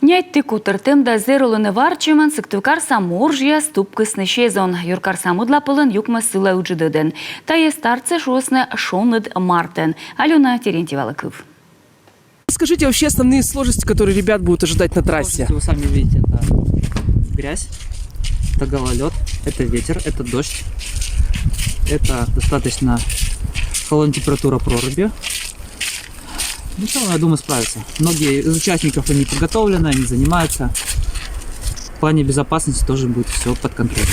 Нятты кутыртым да зерулыны варчымын сыктывкар саморжия ступкысны шезон. Юркар самудла пылын юкма сыла уджидыден. Тае старце шосны шоныд мартен. Алена Терентьева-Лыков. Скажите вообще основные сложности, которые ребят будут ожидать на трассе. Вы сами видите, это грязь, это гололед, это ветер, это дождь. Это достаточно холодная температура проруби. Ну что, я думаю, справятся. Многие из участников они подготовлены, они занимаются. В плане безопасности тоже будет все под контролем.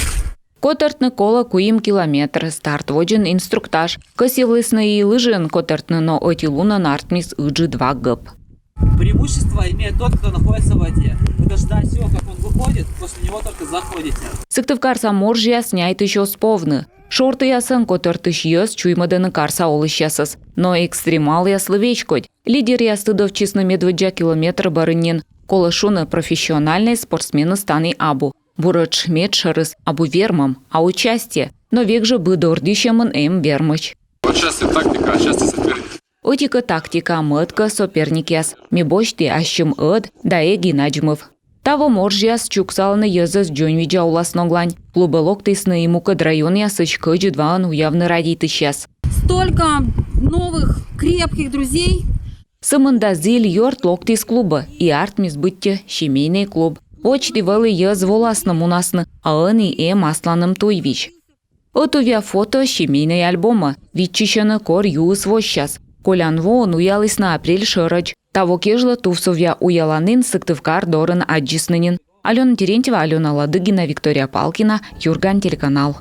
Котертны кола куим километр, старт воджен инструктаж. Косивлысны и лыжен котертны, но отилуна нартмис иджи 2 гып. Преимущество имеет тот, кто находится в воде. Вы дождались его, как он выходит, после него только заходите. Сыктывкар саморжия сняет еще сповны. Шорты ясын котертыш йос чуймадыны карса олышясыз. Но экстремал яслы вечкоть. Лидер ястыдов честно медведжа километр барынен. Колышуны профессиональные спортсмены станы абу. Бурач медшарыс абу вермам, а участие. Но век же бы дордищемын вермыч. Вот сейчас и тактика, а сейчас и соперник. Отика тактика мытка соперникяс. Мебочти ащым да эги наджмыв. Таво моржияс чуксалны езыз джонвиджа уласноглань. Клубы локтысны и мукад район ясыч кыджи дваан уявны радитыщас. Столько новых крепких друзей. Сымында зиль йорт локтыс клуба и артмис бытте семейный клуб. Очти валы ез воласны мунасны, а аны асланым туйвич. Отувя фото семейной альбома, витчищаны кор юыс вощас. Колян вон уялыс на апрель шырыч. Таво кежла тувсовя уяланын Сыктывкар дорын аджиснынин. Алена Терентьева, Алена Ладыгина, Виктория Палкина, Юрган, телеканал.